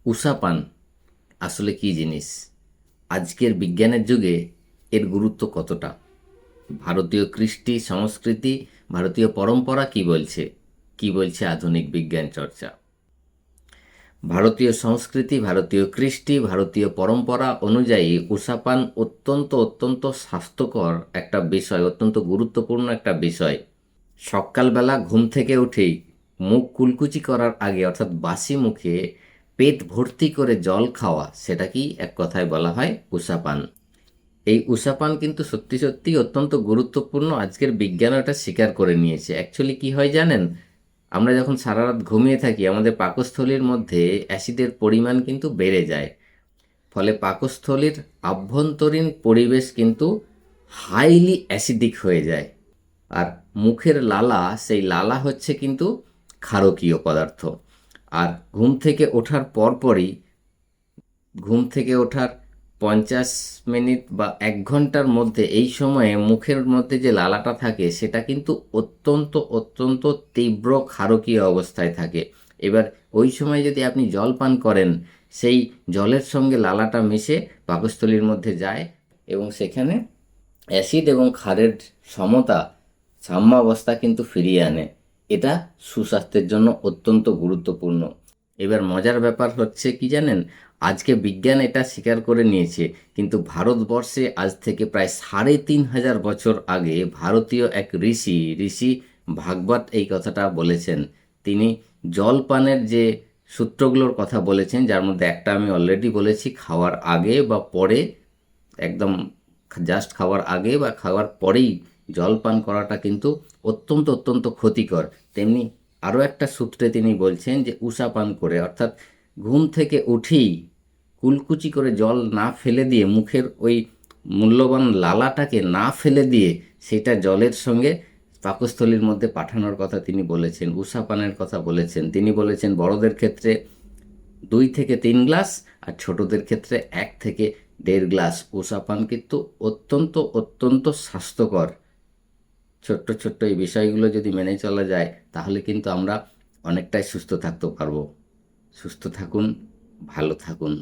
উষাপান আসলে কি জিনিস? আজকের বিজ্ঞানের যুগে এর গুরুত্ব কতটা? ভারতীয় কৃষ্টি সংস্কৃতি, ভারতীয় পরম্পরা কি বলছে আধুনিক বিজ্ঞান চর্চা? ভারতীয় সংস্কৃতি, ভারতীয় কৃষ্টি, ভারতীয় পরম্পরা অনুযায়ী উষাপান অত্যন্ত অত্যন্ত স্বাস্থ্যকর একটা বিষয়, অত্যন্ত গুরুত্বপূর্ণ একটা বিষয়। সকালবেলা ঘুম থেকে উঠেই মুখ কুলকুচি করার আগে, অর্থাৎ বাসি মুখে পেট ভর্তি করে জল খাওয়া, সেটাকেই এক কথায় বলা হয় উষাপান। এই উষাপান কিন্তু সত্যি সত্যি অত্যন্ত গুরুত্বপূর্ণ। আজকের বিজ্ঞানও এটা স্বীকার করে নিয়েছে। অ্যাকচুয়ালি কি হয় জানেন, আমরা যখন সারা রাত ঘুমিয়ে থাকি আমাদের পাকস্থলীর মধ্যে অ্যাসিডের পরিমাণ কিন্তু বেড়ে যায়। ফলে পাকস্থলীর আভ্যন্তরীণ পরিবেশ কিন্তু হাইলি অ্যাসিডিক হয়ে যায়। আর মুখের লালা, সেই লালা হচ্ছে কিন্তু ক্ষারকীয় পদার্থ। আর ঘুম থেকে ওঠার 50 মিনিট বা 1 ঘন্টার মধ্যে, এই সময়ে মুখের মধ্যে যে লালাটা থাকে সেটা কিন্তু অত্যন্ত অত্যন্ত তীব্র ক্ষারকীয় অবস্থায় থাকে। এবার ওই সময় যদি আপনি জল পান করেন, সেই জলের সঙ্গে লালাটা মিশে পাকস্থলীর মধ্যে যায় এবং সেখানে অ্যাসিড এবং ক্ষারের সাম্যাবস্থা কিন্তু ফিরিয়ে আনে। এটা সুস্বাস্থ্যের জন্য অত্যন্ত গুরুত্বপূর্ণ। এবার মজার ব্যাপার হচ্ছে কি জানেন, আজকে বিজ্ঞান এটা স্বীকার করে নিয়েছে, কিন্তু ভারতবর্ষে আজ থেকে প্রায় 3,500 বছর আগে ভারতীয় এক ঋষি ভাগবত এই কথাটা বলেছেন। তিনি জলপানের যে সূত্রগুলোর কথা বলেছেন, যার মধ্যে একটা আমি অলরেডি বলেছি, খাওয়ার আগে বা পরে, একদম জাস্ট খাওয়ার আগে বা খাওয়ার পরেই জল পান করাটা কিন্তু অত্যন্ত অত্যন্ত ক্ষতিকর। তেমনি আরও একটা সূত্রে তিনি বলছেন যে উষা পান করে, অর্থাৎ ঘুম থেকে উঠেই কুলকুচি করে জল না ফেলে দিয়ে, মুখের ওই মূল্যবান লালাটাকে না ফেলে দিয়ে সেটা জলের সঙ্গে পাকস্থলীর মধ্যে পাঠানোর কথা তিনি বলেছেন। উষা পানের কথা বলেছেন। তিনি বলেছেন বড়দের ক্ষেত্রে 2 থেকে 3 গ্লাস, আর ছোটদের ক্ষেত্রে 1 থেকে 1.5 গ্লাস উষা পান কিন্তু অত্যন্ত অত্যন্ত স্বাস্থ্যকর। ছোট্ট ছোট্ট এই বিষয়গুলো যদি মেনে চলা যায় তাহলে কিন্তু আমরা অনেকটাই সুস্থ থাকতে পারবো। সুস্থ থাকুন, ভালো থাকুন।